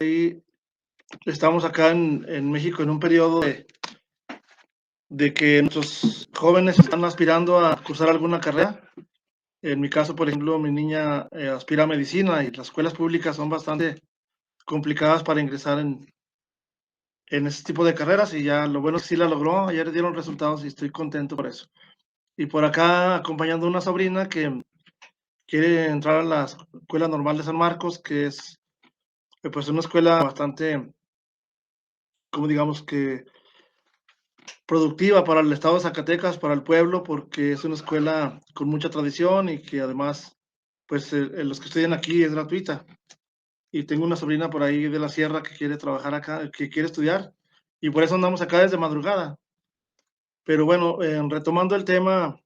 ahí estamos acá en México en un periodo de que nuestros jóvenes están aspirando a cursar alguna carrera. En mi caso, por ejemplo, mi niña aspira a medicina y las escuelas públicas son bastante complicadas para ingresar en ese tipo de carreras y ya lo bueno es que sí la logró. Ayer dieron resultados y estoy contento por eso. Y por acá acompañando a una sobrina que quiere entrar a la Escuela Normal de San Marcos, que es pues una escuela bastante, como digamos que productiva para el estado de Zacatecas, para el pueblo, porque es una escuela con mucha tradición y que además, pues los que estudian aquí es gratuita. Y tengo una sobrina por ahí de la sierra que quiere trabajar acá, que quiere estudiar, y por eso andamos acá desde madrugada. Pero bueno, retomando el tema,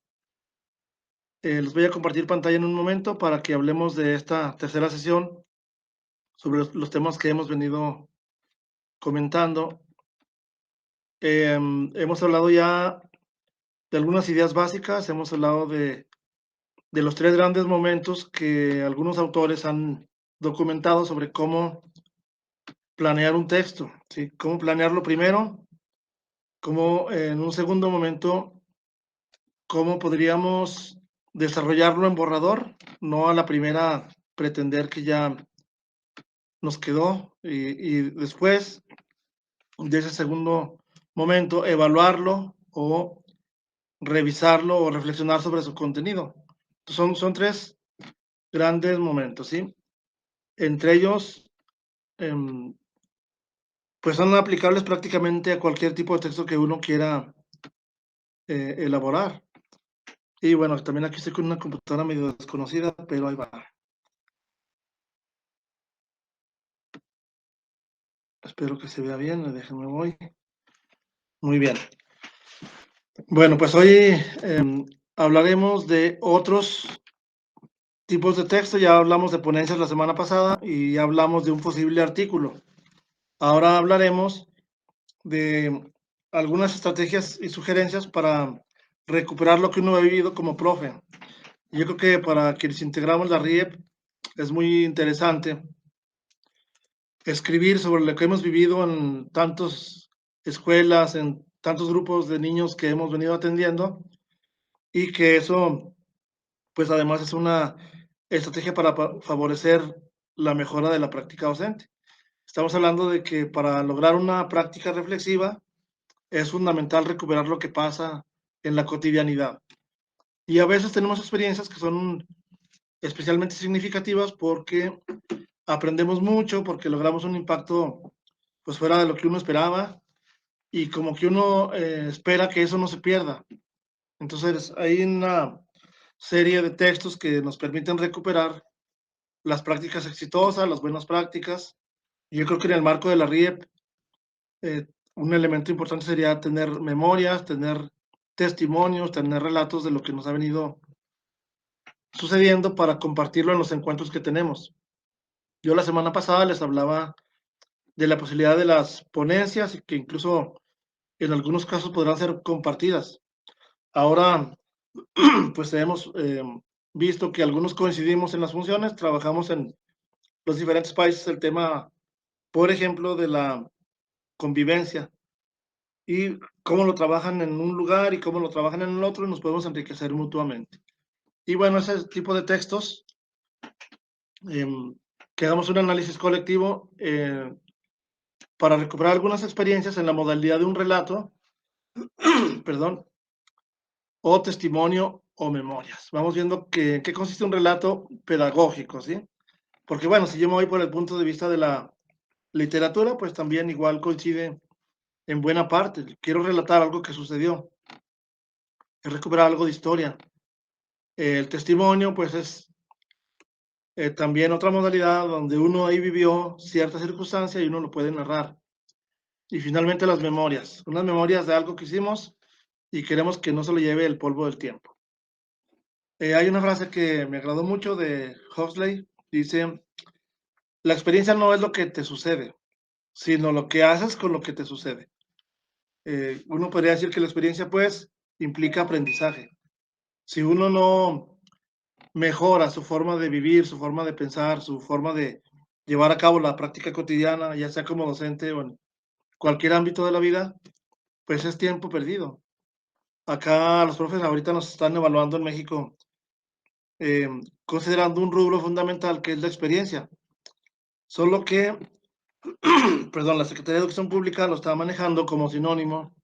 les voy a compartir pantalla en un momento para que hablemos de esta tercera sesión sobre los temas que hemos venido comentando. Hemos hablado ya de algunas ideas básicas, hemos hablado de los tres grandes momentos que algunos autores han documentado sobre cómo planear un texto, ¿sí? Cómo planearlo primero, cómo en un segundo momento, cómo podríamos desarrollarlo en borrador, no a la primera pretender que ya nos quedó y después de ese segundo momento evaluarlo o revisarlo o reflexionar sobre su contenido. Son tres grandes momentos, ¿sí? Entre ellos, pues son aplicables prácticamente a cualquier tipo de texto que uno quiera elaborar. Y bueno, también aquí estoy con una computadora medio desconocida, pero ahí va. Espero que se vea bien, déjenme voy. Muy bien. Bueno, pues hoy hablaremos de otros tipos de texto. Ya hablamos de ponencias la semana pasada y ya hablamos de un posible artículo. Ahora hablaremos de algunas estrategias y sugerencias para recuperar lo que uno ha vivido como profe. Yo creo que para quienes integramos la RIEP es muy interesante escribir sobre lo que hemos vivido en tantas escuelas, en tantos grupos de niños que hemos venido atendiendo y que eso, pues además es una estrategia para favorecer la mejora de la práctica docente. Estamos hablando de que para lograr una práctica reflexiva es fundamental recuperar lo que pasa en la cotidianidad. Y a veces tenemos experiencias que son especialmente significativas porque aprendemos mucho, porque logramos un impacto pues fuera de lo que uno esperaba y como que uno espera que eso no se pierda. Entonces hay una serie de textos que nos permiten recuperar las prácticas exitosas, las buenas prácticas. Y yo creo que en el marco de la RIEP, un elemento importante sería tener memorias, tener testimonios, tener relatos de lo que nos ha venido sucediendo para compartirlo en los encuentros que tenemos. Yo la semana pasada les hablaba de la posibilidad de las ponencias y que incluso en algunos casos podrán ser compartidas. Ahora, pues hemos visto que algunos coincidimos en las funciones, trabajamos en los diferentes países el tema, por ejemplo, de la convivencia y cómo lo trabajan en un lugar y cómo lo trabajan en el otro y nos podemos enriquecer mutuamente. Y bueno, ese tipo de textos, que hagamos un análisis colectivo para recuperar algunas experiencias en la modalidad de un relato, perdón, o testimonio o memorias. Vamos viendo en qué consiste un relato pedagógico, ¿sí? Porque bueno, si yo me voy por el punto de vista de la literatura, pues también igual coincide en buena parte. Quiero relatar algo que sucedió, es recuperar algo de historia. El testimonio, pues es también otra modalidad donde uno ahí vivió cierta circunstancia y uno lo puede narrar. Y finalmente las memorias, unas memorias de algo que hicimos y queremos que no se lo lleve el polvo del tiempo. Hay una frase que me agradó mucho de Huxley, dice, la experiencia no es lo que te sucede, sino lo que haces con lo que te sucede. Uno podría decir que la experiencia, pues, implica aprendizaje. Si uno no mejora su forma de vivir, su forma de pensar, su forma de llevar a cabo la práctica cotidiana, ya sea como docente o en cualquier ámbito de la vida, pues es tiempo perdido. Acá los profes ahorita nos están evaluando en México, considerando un rubro fundamental que es la experiencia. Solo que, perdón, la Secretaría de Educación Pública lo está manejando como sinónimo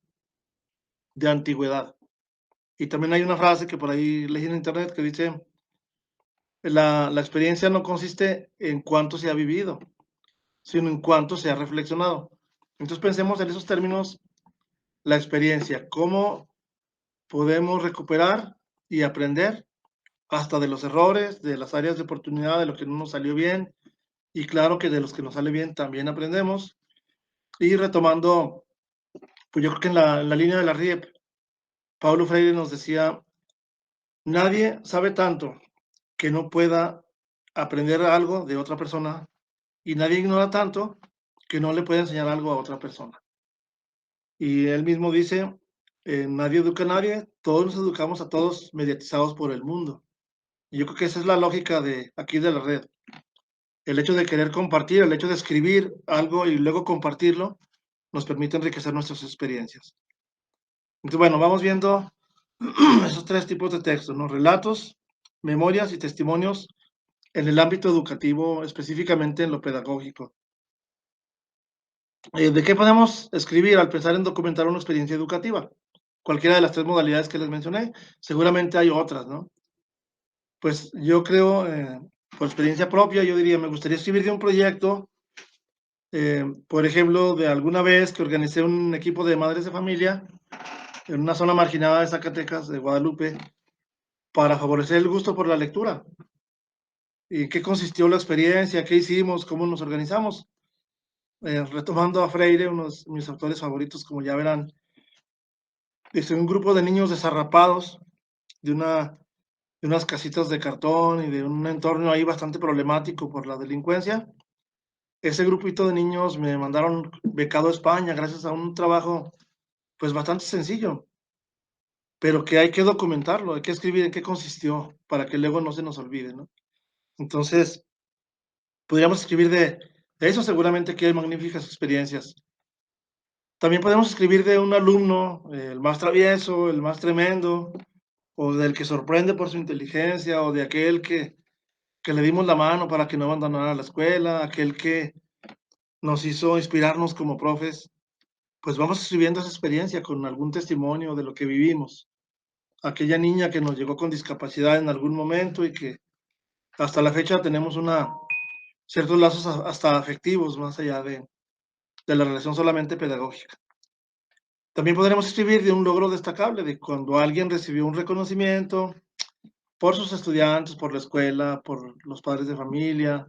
de antigüedad. Y también hay una frase que por ahí leí en internet que dice, la experiencia no consiste en cuánto se ha vivido, sino en cuánto se ha reflexionado. Entonces pensemos en esos términos, la experiencia, cómo podemos recuperar y aprender hasta de los errores, de las áreas de oportunidad, de lo que no nos salió bien, y claro que de los que nos sale bien también aprendemos. Y retomando, pues yo creo que en la línea de la RIEP, Paulo Freire nos decía, nadie sabe tanto que no pueda aprender algo de otra persona y nadie ignora tanto que no le puede enseñar algo a otra persona. Y él mismo dice, nadie educa a nadie, todos nos educamos a todos mediatizados por el mundo. Y yo creo que esa es la lógica de aquí de la red. El hecho de querer compartir, el hecho de escribir algo y luego compartirlo, nos permite enriquecer nuestras experiencias. Entonces, bueno, vamos viendo esos tres tipos de textos, ¿no? Relatos, memorias y testimonios en el ámbito educativo, específicamente en lo pedagógico. ¿De qué podemos escribir al pensar en documentar una experiencia educativa? Cualquiera de las tres modalidades que les mencioné, seguramente hay otras, ¿no? Pues yo creo, por experiencia propia, yo diría, me gustaría escribir de un proyecto, por ejemplo, de alguna vez que organicé un equipo de madres de familia en una zona marginada de Zacatecas, de Guadalupe, para favorecer el gusto por la lectura. ¿Y en qué consistió la experiencia? ¿Qué hicimos? ¿Cómo nos organizamos? Retomando a Freire, unos de mis autores favoritos, como ya verán, dice un grupo de niños desarrapados de, una, de unas casitas de cartón y de un entorno ahí bastante problemático por la delincuencia. Ese grupito de niños me mandaron becado a España gracias a un trabajo pues bastante sencillo, pero que hay que documentarlo, hay que escribir en qué consistió para que luego no se nos olvide, ¿no? Entonces, podríamos escribir de eso, seguramente que hay magníficas experiencias. También podemos escribir de un alumno, el más travieso, el más tremendo, o del que sorprende por su inteligencia, o de aquel que le dimos la mano para que no abandonara la escuela, aquel que nos hizo inspirarnos como profes. Pues vamos escribiendo esa experiencia con algún testimonio de lo que vivimos. Aquella niña que nos llegó con discapacidad en algún momento y que hasta la fecha tenemos ciertos lazos hasta afectivos, más allá de la relación solamente pedagógica. También podremos escribir de un logro destacable, de cuando alguien recibió un reconocimiento por sus estudiantes, por la escuela, por los padres de familia,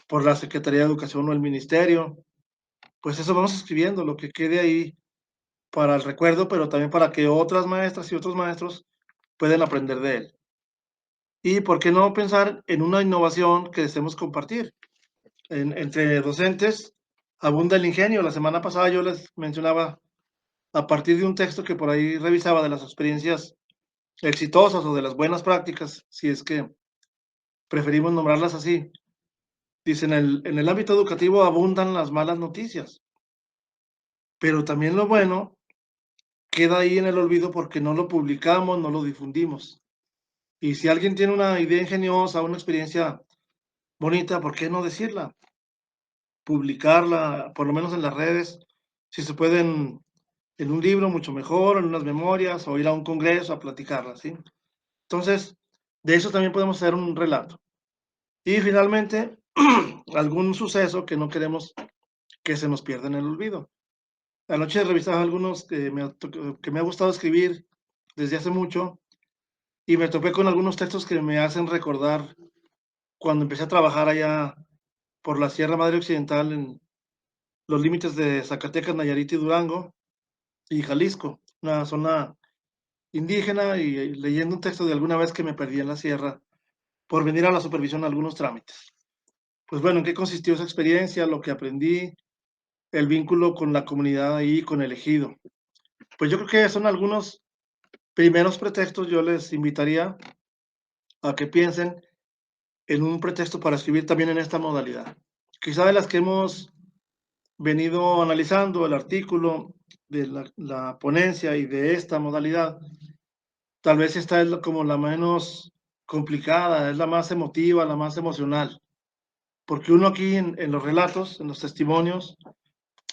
por la Secretaría de Educación o el ministerio. Pues eso vamos escribiendo, lo que quede ahí para el recuerdo, pero también para que otras maestras y otros maestros puedan aprender de él. Y por qué no pensar en una innovación que deseemos compartir. Entre docentes abunda el ingenio. La semana pasada yo les mencionaba, a partir de un texto que por ahí revisaba de las experiencias exitosas o de las buenas prácticas, si es que preferimos nombrarlas así. Dicen, en el ámbito educativo abundan las malas noticias, pero también lo bueno queda ahí en el olvido porque no lo publicamos, no lo difundimos. Y si alguien tiene una idea ingeniosa, una experiencia bonita, ¿por qué no decirla? Publicarla, por lo menos en las redes, si se puede en un libro, mucho mejor, en unas memorias, o ir a un congreso a platicarla, ¿sí? Entonces, de eso también podemos hacer un relato. Y finalmente, algún suceso que no queremos que se nos pierda en el olvido. Anoche revisaba algunos que me ha gustado escribir desde hace mucho y me topé con algunos textos que me hacen recordar cuando empecé a trabajar allá por la Sierra Madre Occidental en los límites de Zacatecas, Nayarit y Durango y Jalisco, una zona indígena y leyendo un texto de alguna vez que me perdí en la sierra por venir a la supervisión a algunos trámites. Pues bueno, ¿en qué consistió esa experiencia? Lo que aprendí, el vínculo con la comunidad ahí, con el ejido. Pues yo creo que son algunos primeros pretextos. Yo les invitaría a que piensen en un pretexto para escribir también en esta modalidad. quizá de las que hemos venido analizando, el artículo de la ponencia y de esta modalidad, tal vez esta es como la menos complicada, es la más emotiva, la más emocional, porque uno aquí en los relatos, en los testimonios,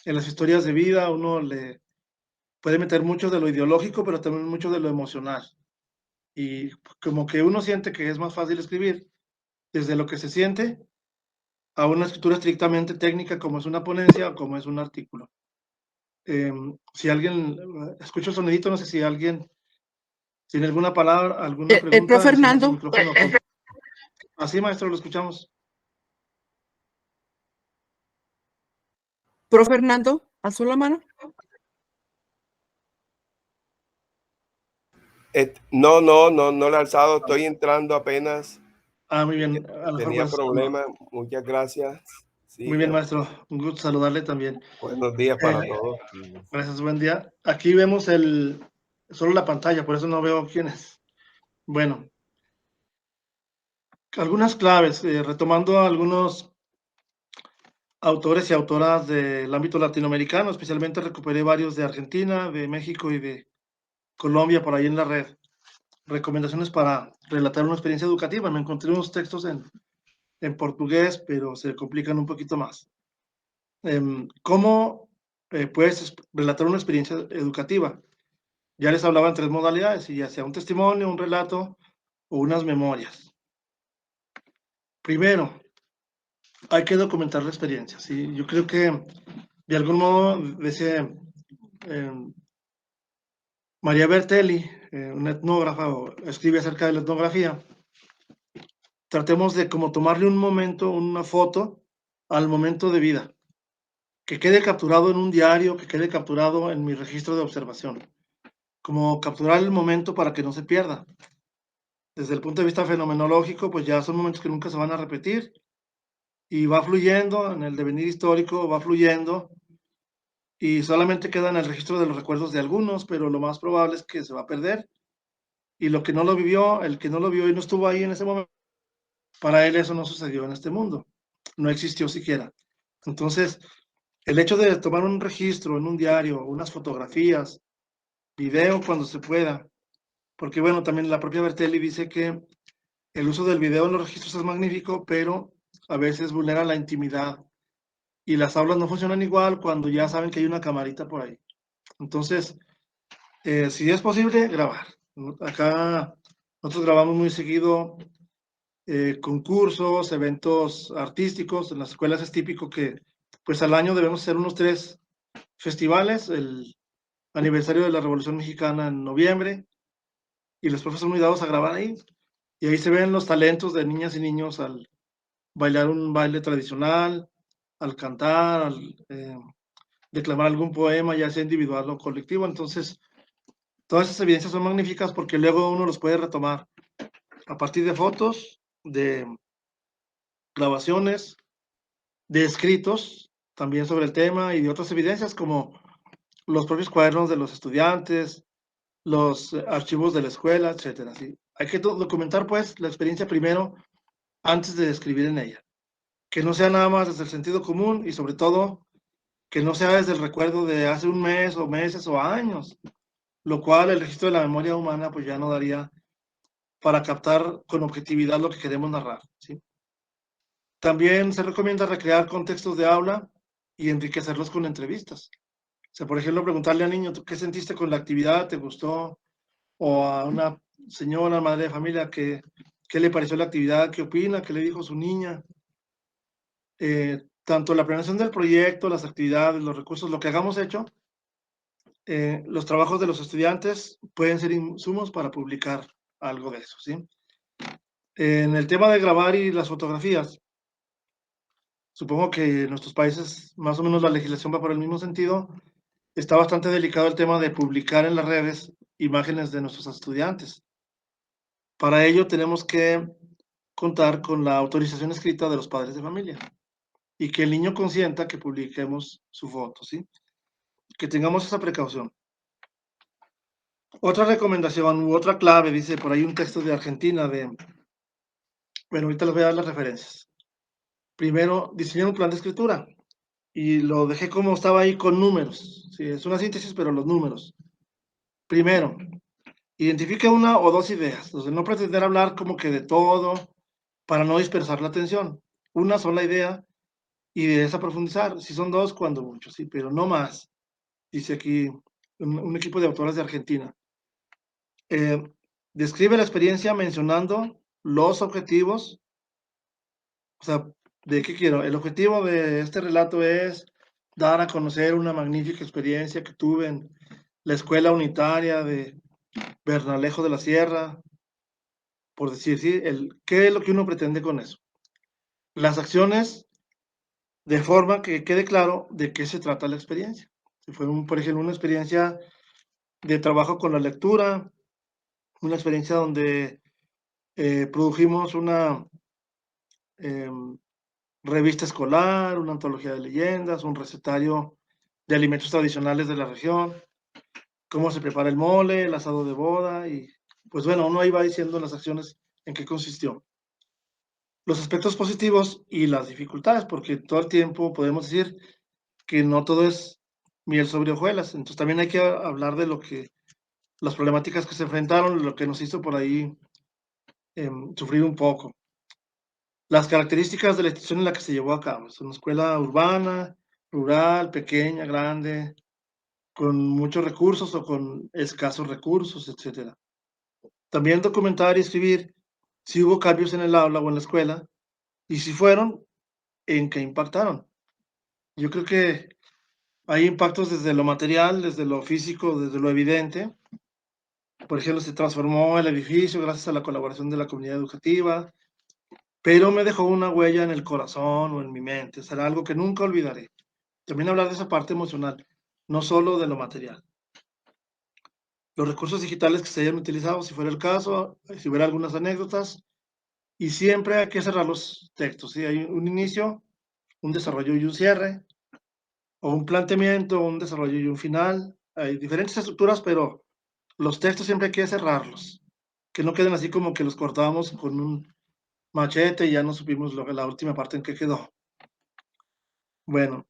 en las historias de vida, uno le puede meter mucho de lo ideológico, pero también mucho de lo emocional. Y como que uno siente que es más fácil escribir desde lo que se siente a una escritura estrictamente técnica, como es una ponencia o como es un artículo. Si alguien escucha el sonidito, no sé si alguien tiene alguna palabra, alguna El profe pregunta, encienda su Fernando, micrófono. Así, maestro, lo escuchamos. profe Fernando, alzó la mano. No lo he alzado, estoy entrando apenas. Muy bien. A lo mejor Tenía pues, no. problemas, muchas gracias. Muy bien, Siga. maestro. Un gusto saludarle también. Buenos días para todos. Gracias, buen día. Aquí vemos solo la pantalla, por eso no veo quién es. Bueno, algunas claves, retomando a algunos autores y autoras del ámbito latinoamericano, especialmente recuperé varios de Argentina, de México y de Colombia por ahí en la red. Recomendaciones para relatar una experiencia educativa. Me encontré unos textos en portugués, pero se complican un poquito más. ¿Cómo puedes relatar una experiencia educativa? Ya les hablaba en tres modalidades, y ya sea un testimonio, un relato o unas memorias. Primero, hay que documentar la experiencia. ¿Sí? Yo creo que de algún modo, decía María Bertelli, una etnógrafa, escribe acerca de la etnografía. Tratemos de como tomarle un momento, una foto al momento de vida, que quede capturado en un diario, que quede capturado en mi registro de observación, como capturar el momento para que no se pierda. Desde el punto de vista fenomenológico, pues ya son momentos que nunca se van a repetir y va fluyendo en el devenir histórico, va fluyendo y solamente queda en el registro de los recuerdos de algunos, pero lo más probable es que se va a perder y lo que no lo vivió, el que no lo vio y no estuvo ahí en ese momento, para él eso no sucedió en este mundo, no existió siquiera. Entonces, el hecho de tomar un registro en un diario, unas fotografías, video cuando se pueda, porque bueno, también la propia Bertelli dice que el uso del video en los registros es magnífico, pero a veces vulnera la intimidad y las aulas no funcionan igual cuando ya saben que hay una camarita por ahí. Entonces, si es posible, grabar. Acá nosotros grabamos muy seguido concursos, eventos artísticos. En las escuelas es típico que pues al año debemos hacer unos 3 festivales, el aniversario de la Revolución Mexicana en noviembre, y los profes son muy dados a grabar ahí. Y ahí se ven los talentos de niñas y niños al bailar un baile tradicional, al cantar, al declamar algún poema, ya sea individual o colectivo. Entonces, todas esas evidencias son magníficas porque luego uno los puede retomar a partir de fotos, de grabaciones, de escritos también sobre el tema y de otras evidencias como los propios cuadernos de los estudiantes, los archivos de la escuela, etcétera. ¿Sí? Hay que documentar pues la experiencia primero antes de escribir en ella. Que no sea nada más desde el sentido común y sobre todo que no sea desde el recuerdo de hace un mes o meses o años, lo cual el registro de la memoria humana pues ya no daría para captar con objetividad lo que queremos narrar. ¿Sí? También se recomienda recrear contextos de aula y enriquecerlos con entrevistas. O sea, por ejemplo, preguntarle al niño, ¿tú qué sentiste con la actividad? ¿Te gustó? O a una señora, madre de familia, ¿qué le pareció la actividad? ¿Qué opina? ¿Qué le dijo su niña? Tanto la planeación del proyecto, las actividades, los recursos, lo que hagamos hecho, los trabajos de los estudiantes pueden ser insumos para publicar algo de eso, ¿sí? En el tema de grabar y las fotografías, supongo que en nuestros países más o menos la legislación va por el mismo sentido. Está bastante delicado el tema de publicar en las redes imágenes de nuestros estudiantes. Para ello tenemos que contar con la autorización escrita de los padres de familia y que el niño consienta que publiquemos su foto, ¿sí? Que tengamos esa precaución. Otra recomendación u otra clave, dice por ahí un texto de Argentina bueno, ahorita les voy a dar las referencias. Primero, diseñé un plan de escritura y lo dejé como estaba ahí con números. Sí, es una síntesis, pero los números. Primero, identifique una o dos ideas. Entonces, no pretender hablar como que de todo para no dispersar la atención. Una sola idea y de esa profundizar. Si son dos, cuando mucho, sí, pero no más. Dice aquí un equipo de autores de Argentina. Describe la experiencia mencionando los objetivos. O sea, ¿de qué quiero? El objetivo de este relato es dar a conocer una magnífica experiencia que tuve en la escuela unitaria de Bernalejo de la Sierra, por decir, ¿sí? ¿Qué es lo que uno pretende con eso? Las acciones, de forma que quede claro de qué se trata la experiencia. Si fue, por ejemplo, una experiencia de trabajo con la lectura, una experiencia donde produjimos una em, revista escolar, una antología de leyendas, un recetario de alimentos tradicionales de la región, cómo se prepara el mole, el asado de boda y pues bueno, uno ahí va diciendo las acciones en qué consistió. Los aspectos positivos y las dificultades, porque todo el tiempo podemos decir que no todo es miel sobre hojuelas, entonces también hay que hablar de lo que, las problemáticas que se enfrentaron, lo que nos hizo por ahí sufrir un poco. Las características de la institución en la que se llevó a cabo. Es una escuela urbana, rural, pequeña, grande, con muchos recursos o con escasos recursos, etcétera. También documentar y escribir si hubo cambios en el aula o en la escuela y si fueron, en qué impactaron. Yo creo que hay impactos desde lo material, desde lo físico, desde lo evidente. Por ejemplo, se transformó el edificio gracias a la colaboración de la comunidad educativa, pero me dejó una huella en el corazón o en mi mente. Será algo que nunca olvidaré. También hablar de esa parte emocional, no solo de lo material. Los recursos digitales que se hayan utilizado, si fuera el caso, si hubiera algunas anécdotas, y siempre hay que cerrar los textos. ¿Sí? Hay un inicio, un desarrollo y un cierre, o un planteamiento, un desarrollo y un final. Hay diferentes estructuras, pero los textos siempre hay que cerrarlos, que no queden así como que los cortábamos con un machete y ya no supimos la última parte en que quedó. Bueno,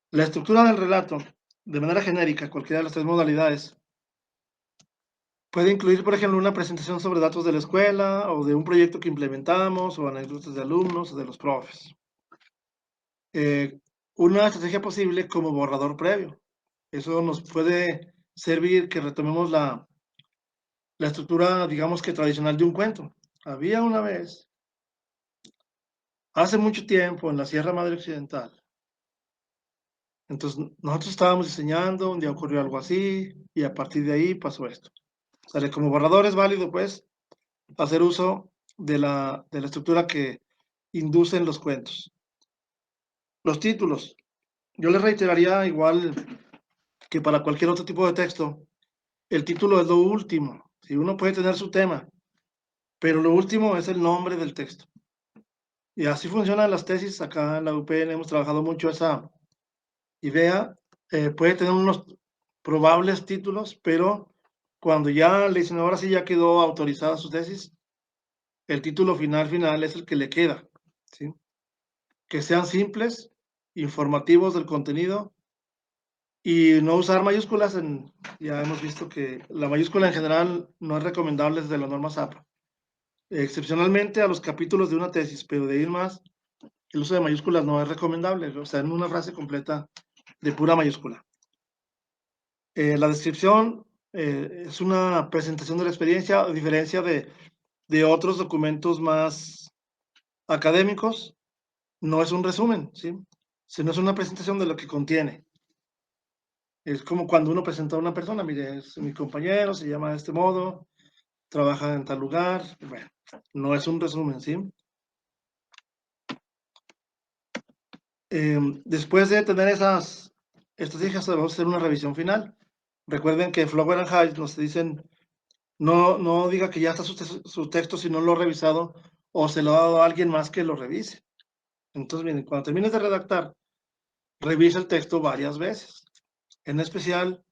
la estructura del relato, de manera genérica, cualquiera de las tres modalidades, puede incluir, por ejemplo, una presentación sobre datos de la escuela o de un proyecto que implementamos o anécdotas de alumnos o de los profes. Una estrategia posible como borrador previo. Eso nos puede servir que retomemos la estructura, digamos que tradicional de un cuento. Había una vez, hace mucho tiempo, en la Sierra Madre Occidental. Entonces, nosotros estábamos diseñando, un día ocurrió algo así, y a partir de ahí pasó esto. Sale como borrador es válido, pues, hacer uso de la estructura que inducen los cuentos. Los títulos. Yo les reiteraría igual que para cualquier otro tipo de texto, el título es lo último. Si uno puede tener su tema, pero lo último es el nombre del texto. Y así funcionan las tesis. Acá en la UPN hemos trabajado mucho esa idea. Puede tener unos probables títulos, pero cuando ya le dicen ahora sí ya quedó autorizada su tesis, el título final es el que le queda, ¿sí? Que sean simples, informativos del contenido y no usar mayúsculas. Ya hemos visto que la mayúscula en general no es recomendable desde la norma SAPA. Excepcionalmente a los capítulos de una tesis, pero de ir más, el uso de mayúsculas no es recomendable, o sea, en una frase completa de pura mayúscula. La descripción es una presentación de la experiencia, a diferencia de otros documentos más académicos, no es un resumen, ¿sí? Sino es una presentación de lo que contiene. Es como cuando uno presenta a una persona, mire, es mi compañero, se llama de este modo, trabaja en tal lugar, bueno, no es un resumen, ¿sí? Después de tener esas estrategias, vamos a hacer una revisión final. Recuerden que Flower and Hyde nos dicen, no diga que ya está su texto si no lo ha revisado o se lo ha dado a alguien más que lo revise. Entonces, miren, cuando termines de redactar, revisa el texto varias veces. En especial,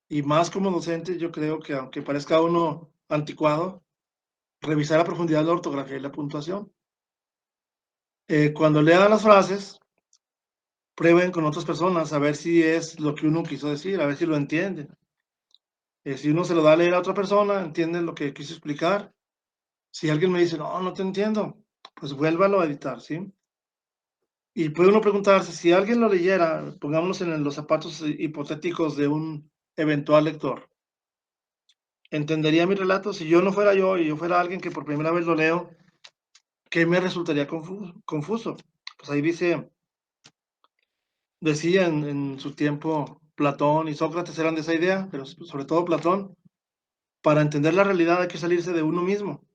y más como docente, yo creo que aunque parezca uno anticuado, revisar a profundidad la ortografía y la puntuación. Cuando lean las frases, prueben con otras personas a ver si es lo que uno quiso decir, a ver si lo entienden. Si uno se lo da a leer a otra persona, entienden lo que quiso explicar. Si alguien me dice, no, no te entiendo, pues vuélvalo a editar, ¿sí? Y puede uno preguntarse, si alguien lo leyera, pongámonos en los zapatos hipotéticos de un eventual lector, ¿entendería mi relato? Si yo no fuera yo y yo fuera alguien que por primera vez lo leo, ¿qué me resultaría confuso? Pues ahí decía en su tiempo Platón y Sócrates eran de esa idea, pero sobre todo Platón, para entender la realidad hay que salirse de uno mismo,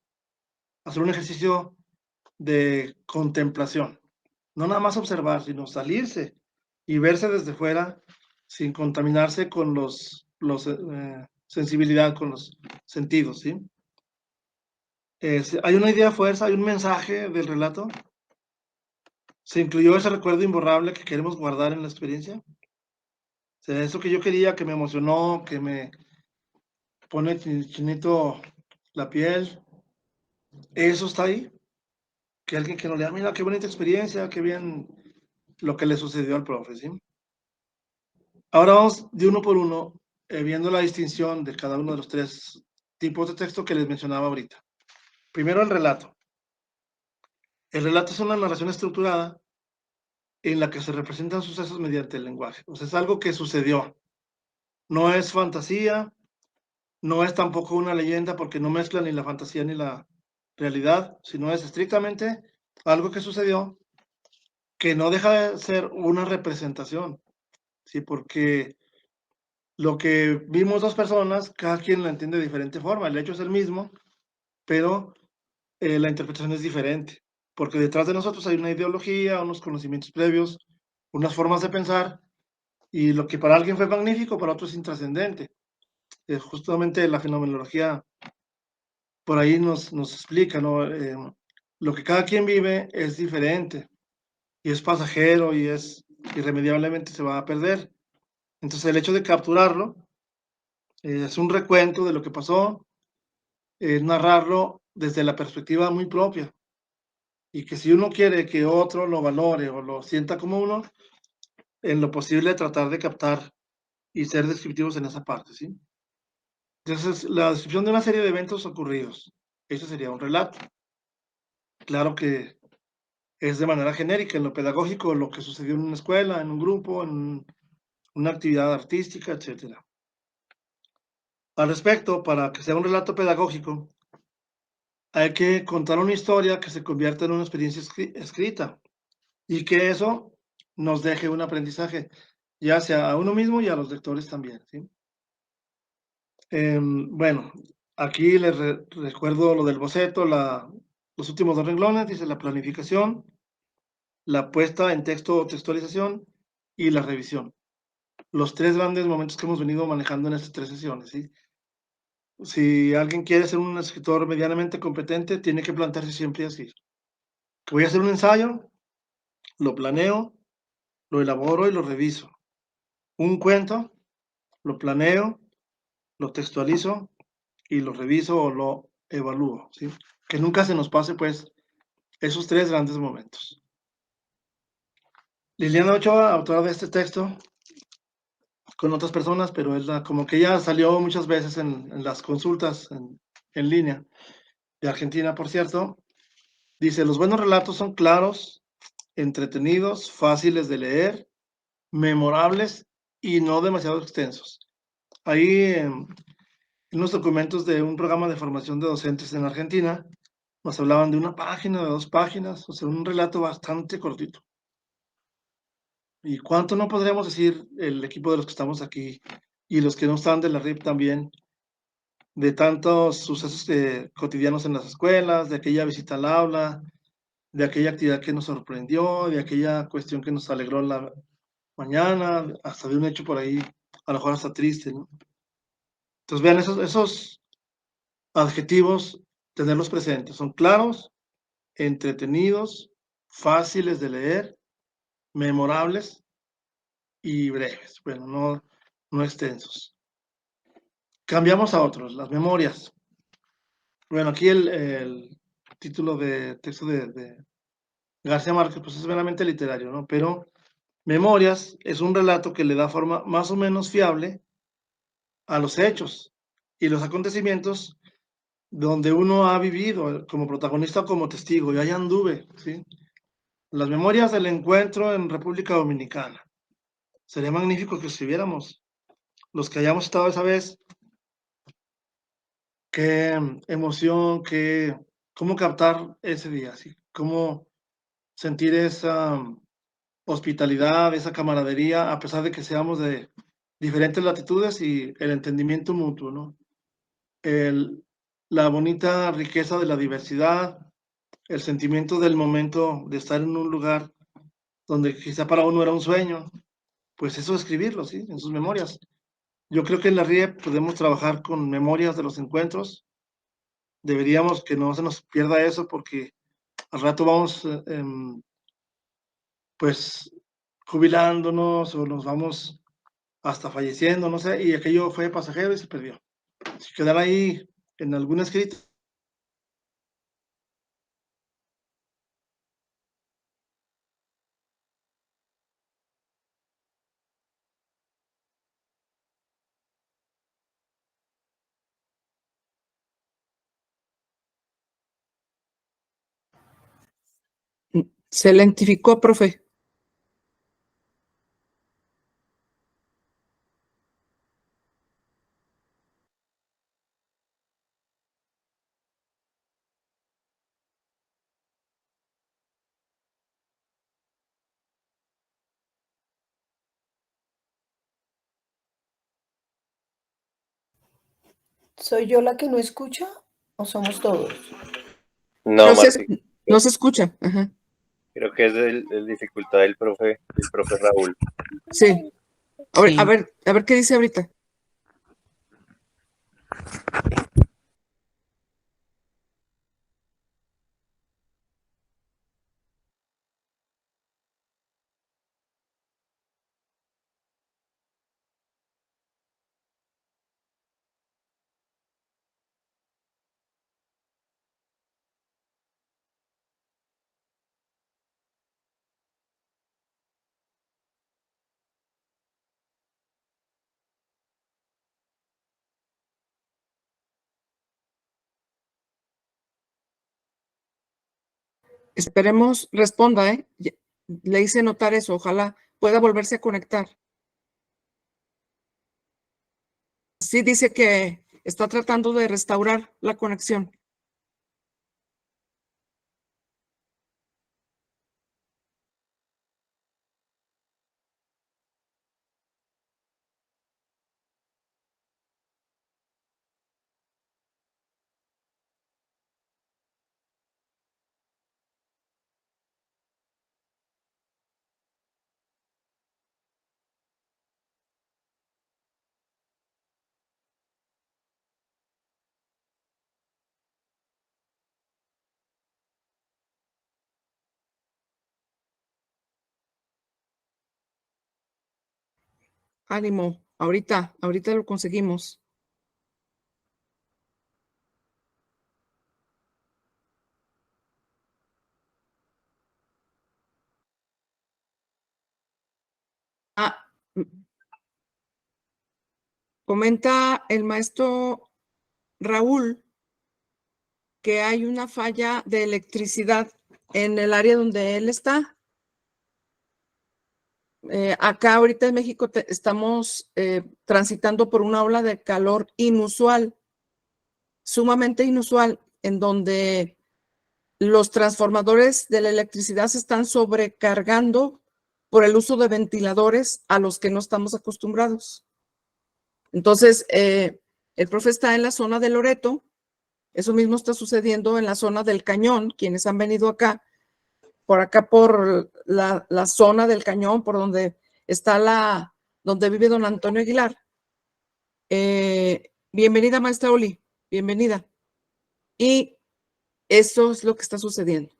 hacer un ejercicio de contemplación. No nada más observar, sino salirse y verse desde fuera sin contaminarse con sensibilidad, con los sentidos, ¿sí? Hay una idea fuerza, hay un mensaje del relato. ¿Se incluyó ese recuerdo imborrable que queremos guardar en la experiencia? O sea, eso que yo quería, que me emocionó, que me pone chinito la piel, eso está ahí. Que alguien que no lea, mira, qué bonita experiencia, qué bien lo que le sucedió al profe, ¿sí? Ahora vamos de uno por uno, viendo la distinción de cada uno de los tres tipos de texto que les mencionaba ahorita. Primero, el relato. El relato es una narración estructurada en la que se representan sucesos mediante el lenguaje. O sea, es algo que sucedió. No es fantasía, no es tampoco una leyenda porque no mezcla ni la fantasía ni la realidad, sino es estrictamente algo que sucedió que no deja de ser una representación, ¿sí? Porque lo que vimos dos personas, cada quien lo entiende de diferente forma. El hecho es el mismo, pero la interpretación es diferente, porque detrás de nosotros hay una ideología, unos conocimientos previos, unas formas de pensar, y lo que para alguien fue magnífico, para otro es intrascendente. Justamente la fenomenología por ahí nos explica, ¿no? Lo que cada quien vive es diferente, y es pasajero, y es irremediablemente se va a perder. Entonces el hecho de capturarlo es un recuento de lo que pasó, narrarlo desde la perspectiva muy propia. Y que si uno quiere que otro lo valore o lo sienta como uno, en lo posible tratar de captar y ser descriptivos en esa parte, ¿sí? Entonces, la descripción de una serie de eventos ocurridos, eso sería un relato. Claro que es de manera genérica, en lo pedagógico, lo que sucedió en una escuela, en un grupo, en una actividad artística, etcétera. Al respecto, para que sea un relato pedagógico, hay que contar una historia que se convierta en una experiencia escrita y que eso nos deje un aprendizaje, ya sea a uno mismo y a los lectores también, ¿sí? Bueno, aquí les recuerdo lo del boceto, los últimos dos renglones, dice la planificación, la puesta en texto o textualización y la revisión. Los tres grandes momentos que hemos venido manejando en estas tres sesiones, ¿sí? Si alguien quiere ser un escritor medianamente competente, tiene que plantearse siempre así. Voy a hacer un ensayo, lo planeo, lo elaboro y lo reviso. Un cuento, lo planeo, lo textualizo y lo reviso o lo evalúo, ¿sí? Que nunca se nos pase, pues, esos tres grandes momentos. Liliana Ochoa, autora de este texto, con otras personas, pero es como que ella salió muchas veces en las consultas en línea, de Argentina, por cierto, dice, los buenos relatos son claros, entretenidos, fáciles de leer, memorables y no demasiado extensos. Ahí en los documentos de un programa de formación de docentes en Argentina, nos hablaban de una página, de 2 páginas, o sea, un relato bastante cortito. ¿Y cuánto no podríamos decir el equipo de los que estamos aquí y los que no están de la RIP también, de tantos sucesos cotidianos en las escuelas, de aquella visita al aula, de aquella actividad que nos sorprendió, de aquella cuestión que nos alegró la mañana, hasta de un hecho por ahí, a lo mejor hasta triste, ¿no? Entonces, vean, esos adjetivos, tenerlos presentes, son claros, entretenidos, fáciles de leer, memorables y breves, bueno, no extensos. Cambiamos a otros, las memorias. Bueno, aquí el título de texto de García Márquez, pues es meramente literario, ¿no? Pero Memorias es un relato que le da forma más o menos fiable a los hechos y los acontecimientos donde uno ha vivido como protagonista o como testigo. Y ahí anduve, ¿sí? Las memorias del encuentro en República Dominicana. Sería magnífico que escribiéramos, los que hayamos estado esa vez, qué emoción, cómo captar ese día, ¿sí? Cómo sentir esa hospitalidad, esa camaradería, a pesar de que seamos de diferentes latitudes y el entendimiento mutuo, ¿no? La bonita riqueza de la diversidad, el sentimiento del momento de estar en un lugar donde quizá para uno era un sueño, pues eso escribirlo, ¿sí? En sus memorias. Yo creo que en la RIE podemos trabajar con memorias de los encuentros. Deberíamos que no se nos pierda eso porque al rato vamos, pues, jubilándonos o nos vamos hasta falleciendo, no sé, y aquello fue pasajero y se perdió. Si quedara ahí en algún escrito. Se le identificó, profe. ¿Soy yo la que no escucha o somos todos? No, No se, Martín, no se escucha. Ajá. creo que es el dificultad del profe Raúl. Sí. A ver qué dice ahorita. Esperemos responda, ¿eh? Le hice notar eso. Ojalá pueda volverse a conectar. Sí, dice que está tratando de restaurar la conexión. Ánimo, ahorita lo conseguimos. Comenta el maestro Raúl que hay una falla de electricidad en el área donde él está. Acá ahorita en México estamos transitando por una ola de calor inusual, sumamente inusual, en donde los transformadores de la electricidad se están sobrecargando por el uso de ventiladores a los que no estamos acostumbrados. Entonces, el profe está en la zona de Loreto. Eso mismo está sucediendo en la zona del Cañón. Quienes han venido acá, por la zona del Cañón, por donde está donde vive don Antonio Aguilar. Bienvenida, maestra Oli, bienvenida. Y eso es lo que está sucediendo.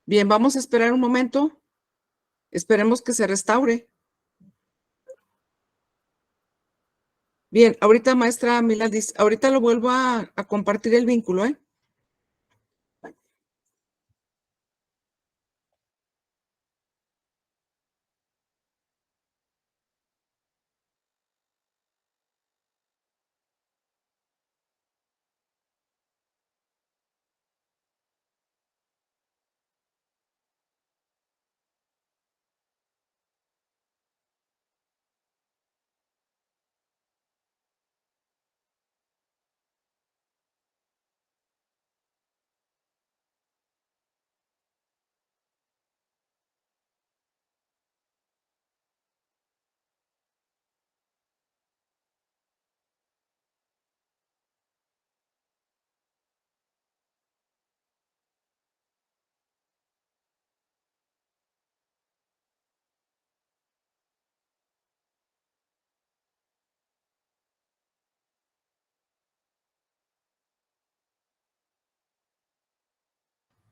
Bien, vamos a esperar un momento. Esperemos que se restaure. Bien, ahorita, maestra Miladis, ahorita lo vuelvo a compartir el vínculo, ¿eh?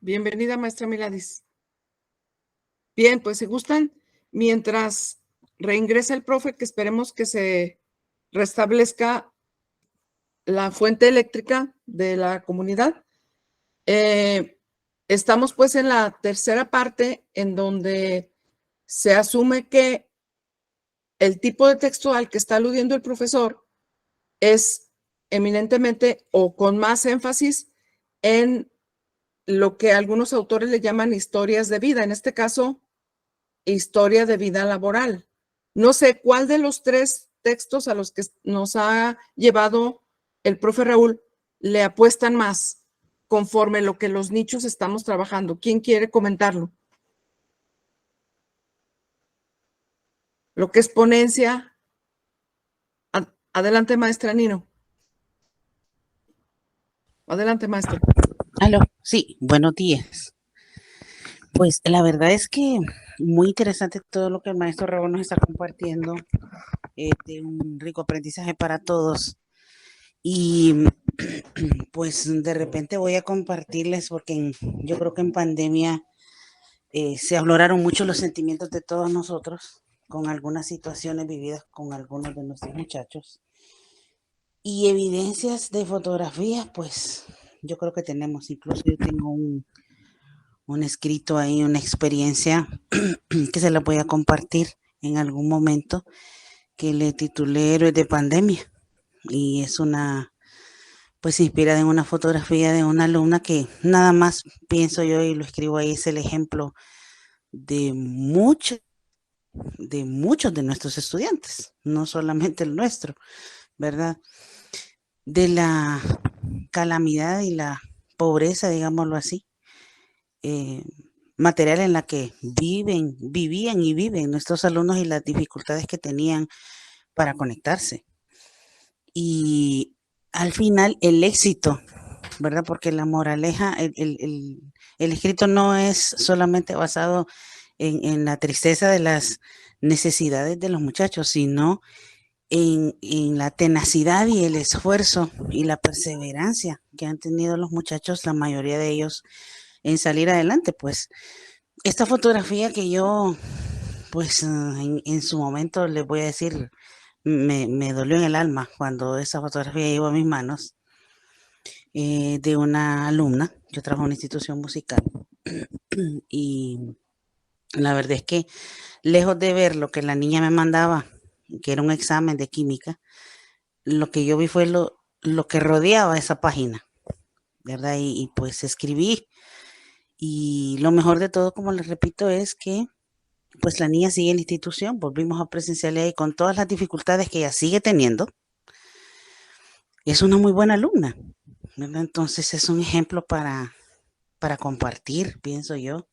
Bienvenida, maestra Miladis. Bien, pues si gustan, mientras reingresa el profe, que esperemos que se restablezca la fuente eléctrica de la comunidad. Estamos pues en la tercera parte en donde se asume que el tipo de texto al que está aludiendo el profesor es eminentemente o con más énfasis en lo que algunos autores le llaman historias de vida, en este caso, historia de vida laboral. No sé cuál de los tres textos a los que nos ha llevado el profe Raúl le apuestan más conforme lo que los nichos estamos trabajando. ¿Quién quiere comentarlo? Lo que es ponencia. Adelante, maestra Nino. Adelante, maestro. Aló, sí, buenos días. Pues la verdad es que muy interesante todo lo que el maestro Raúl nos está compartiendo, de un rico aprendizaje para todos. Y pues de repente voy a compartirles, porque yo creo que en pandemia se afloraron mucho los sentimientos de todos nosotros con algunas situaciones vividas con algunos de nuestros muchachos. Y evidencias de fotografías, pues yo creo que tenemos, incluso yo tengo un escrito ahí, una experiencia que se la voy a compartir en algún momento, que le titulé Héroes de Pandemia. Y es pues inspirada en una fotografía de una alumna que nada más pienso yo y lo escribo ahí, es el ejemplo de muchos de nuestros estudiantes, no solamente el nuestro, ¿verdad? De la calamidad y la pobreza, digámoslo así, material en la que vivían y viven nuestros alumnos y las dificultades que tenían para conectarse. Y al final el éxito, ¿verdad? Porque la moraleja, el escrito no es solamente basado en la tristeza de las necesidades de los muchachos, sino en la tenacidad y el esfuerzo y la perseverancia que han tenido los muchachos, la mayoría de ellos, en salir adelante. Pues esta fotografía que yo, pues en su momento les voy a decir, me dolió en el alma cuando esa fotografía llegó a mis manos, de una alumna. Yo trabajo en una institución musical y la verdad es que lejos de ver lo que la niña me mandaba, que era un examen de química, lo que yo vi fue lo que rodeaba esa página, ¿verdad? Y pues escribí. Y lo mejor de todo, como les repito, es que pues la niña sigue en la institución, volvimos a presencialidad y con todas las dificultades que ella sigue teniendo, es una muy buena alumna, ¿verdad? Entonces es un ejemplo para compartir, pienso yo.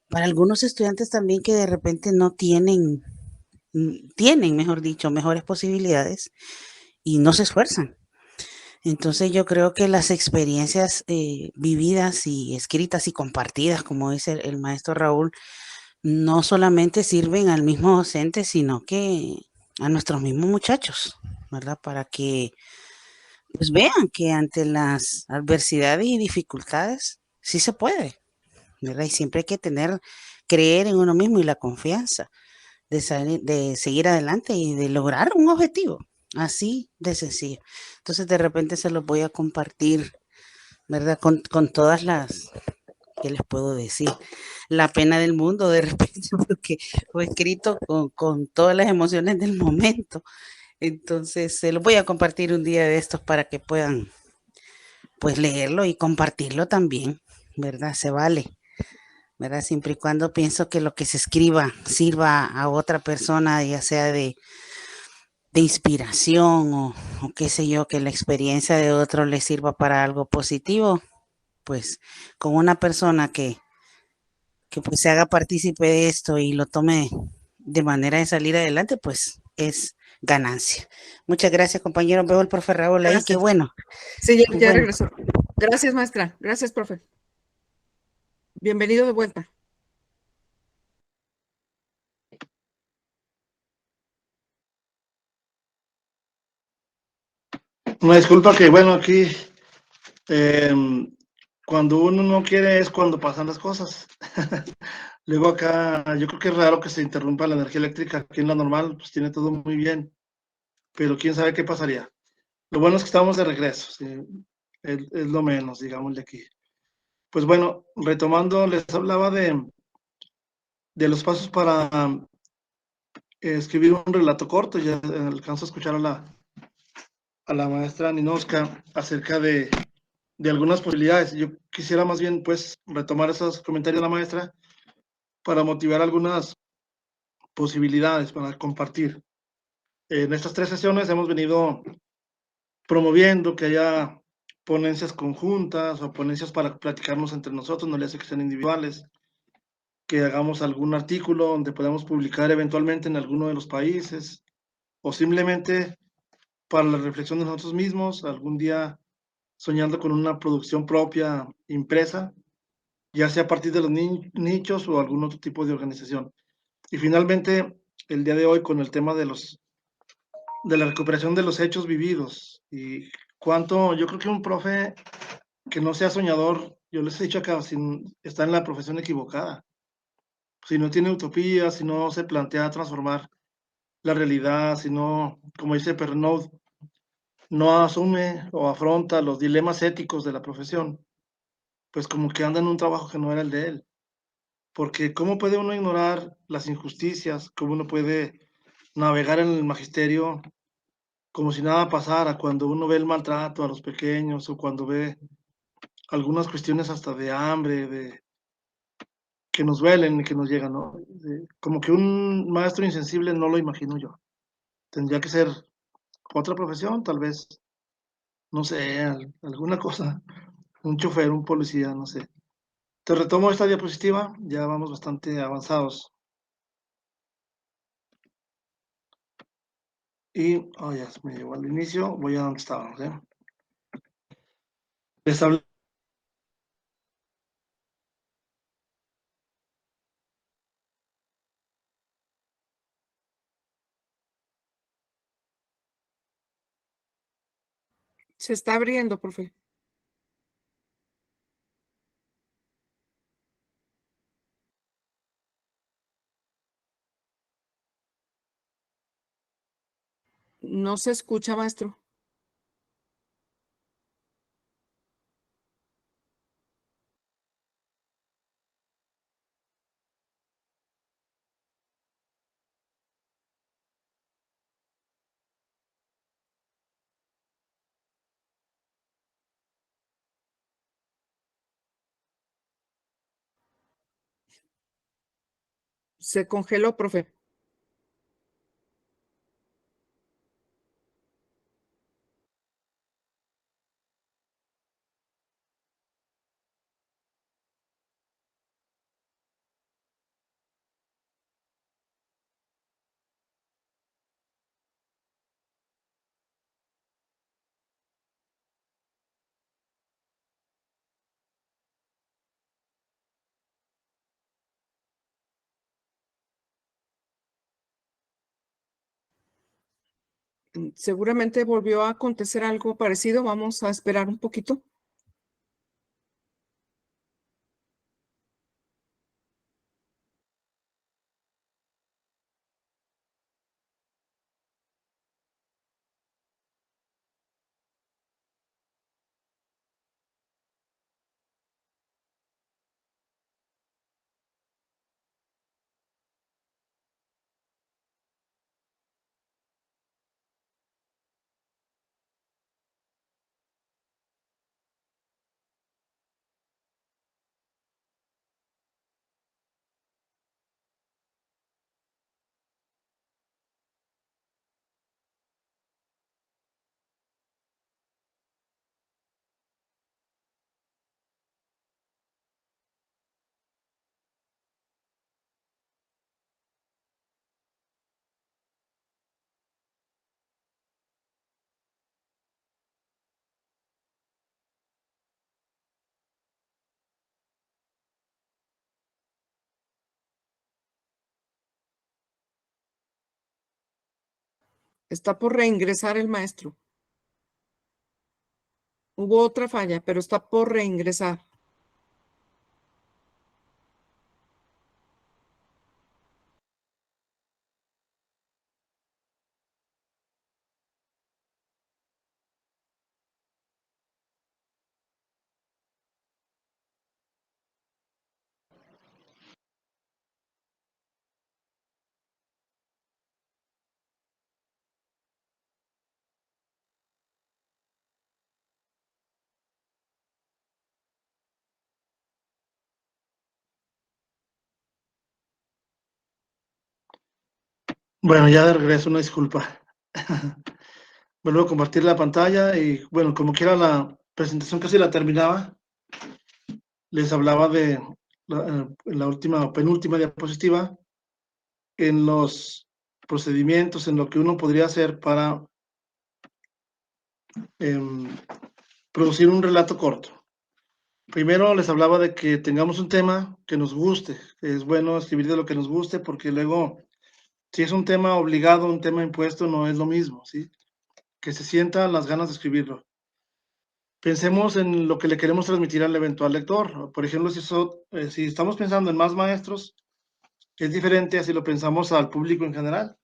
Para algunos estudiantes también que de repente no tienen, mejor dicho, mejores posibilidades y no se esfuerzan. Entonces yo creo que las experiencias vividas y escritas y compartidas, como dice el maestro Raúl, no solamente sirven al mismo docente, sino que a nuestros mismos muchachos, ¿verdad? Para que pues vean que ante las adversidades y dificultades sí se puede, ¿verdad? Y siempre hay que creer en uno mismo y la confianza de seguir adelante y de lograr un objetivo. Así de sencillo. Entonces de repente se los voy a compartir, ¿verdad? Con todas las, ¿qué les puedo decir? La pena del mundo de repente, porque fue escrito con todas las emociones del momento. Entonces se los voy a compartir un día de estos para que puedan pues leerlo y compartirlo también, ¿verdad? Se vale, ¿verdad? Siempre y cuando pienso que lo que se escriba sirva a otra persona, ya sea de inspiración o qué sé yo, que la experiencia de otro le sirva para algo positivo, pues con una persona que pues se haga partícipe de esto y lo tome de manera de salir adelante, pues es ganancia. Muchas gracias, compañero. Veo el profe Raúl ahí, Gracias. qué bueno. Sí, ya Bueno. regresó. Gracias, maestra. Gracias, profe. Bienvenido de vuelta. Una disculpa que, bueno, aquí cuando uno no quiere es cuando pasan las cosas. Luego acá, yo creo que es raro que se interrumpa la energía eléctrica. Aquí en la normal, pues tiene todo muy bien, pero quién sabe qué pasaría. Lo bueno es que estamos de regreso, ¿sí? Es lo menos, digamos, de aquí. Pues bueno, retomando, les hablaba de los pasos para escribir un relato corto. Ya alcanzo a escuchar a la maestra Ninoska acerca de algunas posibilidades. Yo quisiera más bien, pues, retomar esos comentarios de la maestra para motivar algunas posibilidades para compartir. En estas 3 sesiones hemos venido promoviendo que haya ponencias conjuntas o ponencias para platicarnos entre nosotros, no le hace que sean individuales, que hagamos algún artículo donde podamos publicar eventualmente en alguno de los países, o simplemente para la reflexión de nosotros mismos, algún día soñando con una producción propia impresa, ya sea a partir de los nichos o algún otro tipo de organización. Y finalmente, el día de hoy con el tema de la recuperación de los hechos vividos y cuánto, yo creo que un profe que no sea soñador, yo les he dicho acá, está en la profesión equivocada. Si no tiene utopía, si no se plantea transformar la realidad, si no, como dice Pernaud, no asume o afronta los dilemas éticos de la profesión, pues como que anda en un trabajo que no era el de él. Porque ¿cómo puede uno ignorar las injusticias? ¿Cómo uno puede navegar en el magisterio como si nada pasara cuando uno ve el maltrato a los pequeños o cuando ve algunas cuestiones hasta de hambre, de que nos duelen y que nos llegan, ¿no? Como que un maestro insensible no lo imagino yo. Tendría que ser otra profesión, tal vez, no sé, alguna cosa, un chofer, un policía, no sé. Te retomo esta diapositiva, ya vamos bastante avanzados. Y, oh, ya se me llevó al inicio, voy a donde estábamos, ¿eh? Les hablé. Se está abriendo, profe. No se escucha, maestro. Se congeló, profe. Seguramente volvió a acontecer algo parecido. Vamos a esperar un poquito. Está por reingresar el maestro. Hubo otra falla, pero está por reingresar. Bueno, ya de regreso, una disculpa. Vuelvo a compartir la pantalla y bueno, como quiera la presentación casi la terminaba. Les hablaba de la última o penúltima diapositiva en los procedimientos, en lo que uno podría hacer para producir un relato corto. Primero les hablaba de que tengamos un tema que nos guste, que es bueno escribir de lo que nos guste, porque luego, si es un tema obligado, un tema impuesto, no es lo mismo, ¿sí? Que se sientan las ganas de escribirlo. Pensemos en lo que le queremos transmitir al eventual lector. Por ejemplo, si estamos pensando en más maestros, es diferente a si lo pensamos al público en general,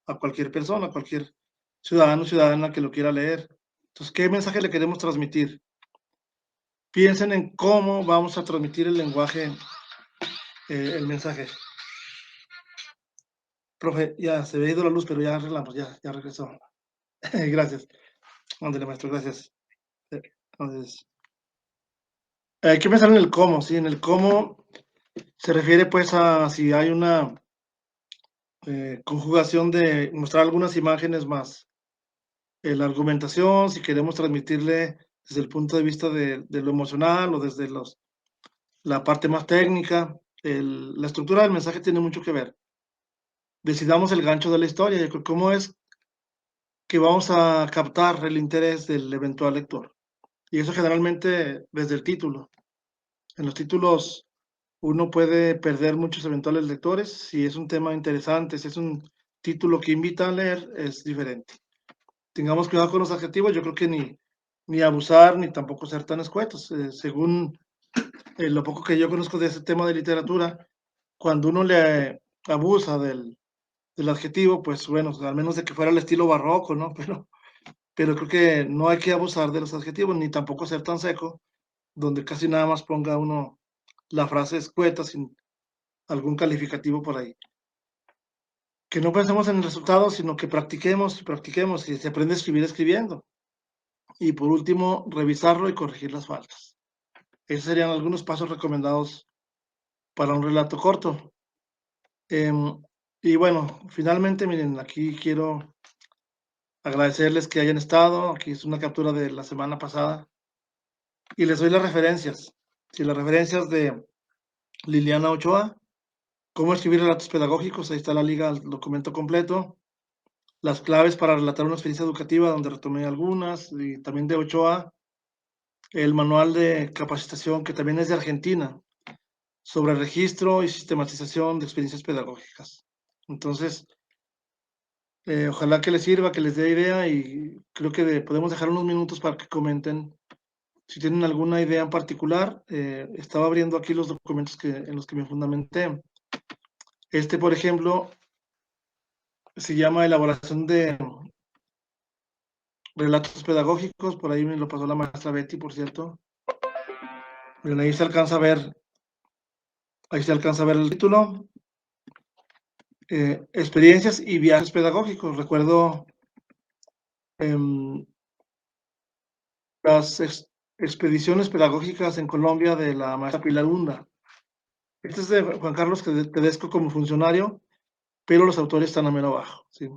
a cualquier persona, a cualquier ciudadano o ciudadana que lo quiera leer. Entonces, ¿qué mensaje le queremos transmitir? Piensen en cómo vamos a transmitir el lenguaje, el mensaje. Profe, ya se ve ido la luz, pero ya arreglamos, ya regresó. Gracias. Ándale, maestro, gracias. Entonces, hay que pensar en el cómo, ¿sí? En el cómo se refiere pues a si hay una conjugación de mostrar algunas imágenes más. La argumentación, si queremos transmitirle desde el punto de vista de lo emocional o desde la parte más técnica, la estructura del mensaje tiene mucho que ver. Decidamos el gancho de la historia, cómo es que vamos a captar el interés del eventual lector. Y eso generalmente desde el título. En los títulos uno puede perder muchos eventuales lectores. Si es un tema interesante, si es un título que invita a leer, es diferente. Tengamos cuidado con los adjetivos. Yo creo que ni abusar, ni tampoco ser tan escuetos. Según lo poco que yo conozco de ese tema de literatura, cuando uno le abusa del adjetivo, pues bueno, al menos de que fuera el estilo barroco, ¿no? Pero creo que no hay que abusar de los adjetivos, ni tampoco ser tan seco, donde casi nada más ponga uno la frase escueta sin algún calificativo por ahí. Que no pensemos en el resultado, sino que practiquemos y se aprende a escribir escribiendo. Y por último, revisarlo y corregir las faltas. Esos serían algunos pasos recomendados para un relato corto. Y bueno, finalmente, miren, aquí quiero agradecerles que hayan estado. Aquí es una captura de la semana pasada. Y les doy las referencias. Sí, las referencias de Liliana Ochoa, cómo escribir relatos pedagógicos, ahí está la liga al documento completo. Las claves para relatar una experiencia educativa, donde retomé algunas, y también de Ochoa, el manual de capacitación, que también es de Argentina, sobre registro y sistematización de experiencias pedagógicas. Entonces, ojalá que les sirva, que les dé idea, y creo que podemos dejar unos minutos para que comenten si tienen alguna idea en particular. Estaba abriendo aquí los documentos en los que me fundamenté. Por ejemplo, se llama Elaboración de Relatos Pedagógicos. Por ahí me lo pasó la maestra Betty, por cierto. Miren, ahí se alcanza a ver el título. Experiencias y viajes pedagógicos. Recuerdo las expediciones pedagógicas en Colombia de la maestra Pilar Hunda. Este es de Juan Carlos Tedesco como funcionario, pero los autores están a mero abajo, ¿sí?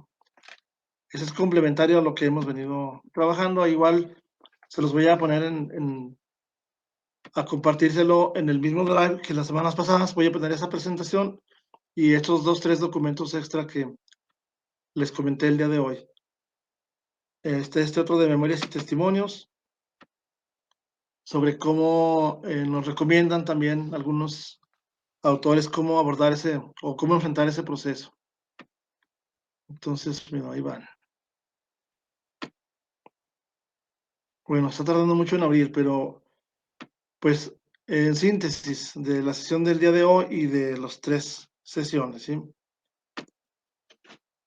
Ese es complementario a lo que hemos venido trabajando. Igual se los voy a poner a compartírselo en el mismo drive que las semanas pasadas. Voy a poner esa presentación y estos 2-3 documentos extra que les comenté el día de hoy. Este otro de memorias y testimonios, sobre cómo nos recomiendan también algunos autores cómo abordar o cómo enfrentar ese proceso. Entonces, bueno, ahí van. Bueno, está tardando mucho en abrir, pero pues en síntesis de la sesión del día de hoy y de las 3 sesiones, ¿sí?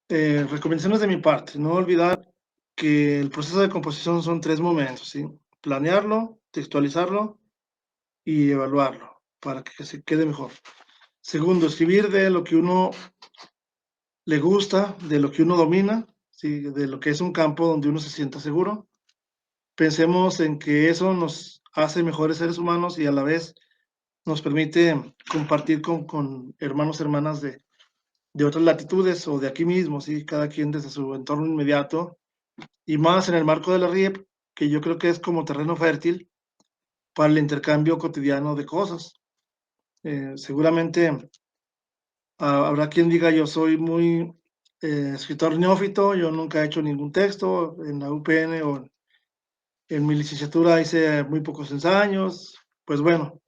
Recomendaciones de mi parte. No olvidar que el proceso de composición son 3 momentos, ¿sí? Planearlo, textualizarlo y evaluarlo para que se quede mejor. Segundo, escribir de lo que uno le gusta, de lo que uno domina, ¿sí? De lo que es un campo donde uno se sienta seguro. Pensemos en que eso nos hace mejores seres humanos y a la vez nos permite compartir con hermanos, hermanas de de otras latitudes o de aquí mismo, ¿sí? Cada quien desde su entorno inmediato, y más en el marco de la RIEP, que yo creo que es como terreno fértil para el intercambio cotidiano de cosas. Seguramente habrá quien diga, yo soy muy escritor neófito, yo nunca he hecho ningún texto en la UPN o en mi licenciatura hice muy pocos ensayos. Pues bueno,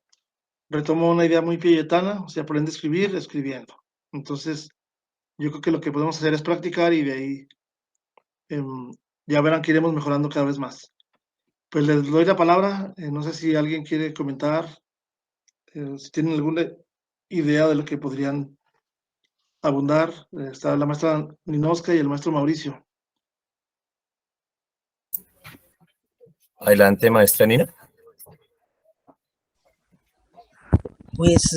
retomo una idea muy pietana, se aprende a escribir escribiendo. Entonces, yo creo que lo que podemos hacer es practicar y de ahí ya verán que iremos mejorando cada vez más. Pues les doy la palabra, no sé si alguien quiere comentar, si tienen alguna idea de lo que podrían abundar. Está la maestra Ninoska y el maestro Mauricio. Adelante, maestra Nina. Pues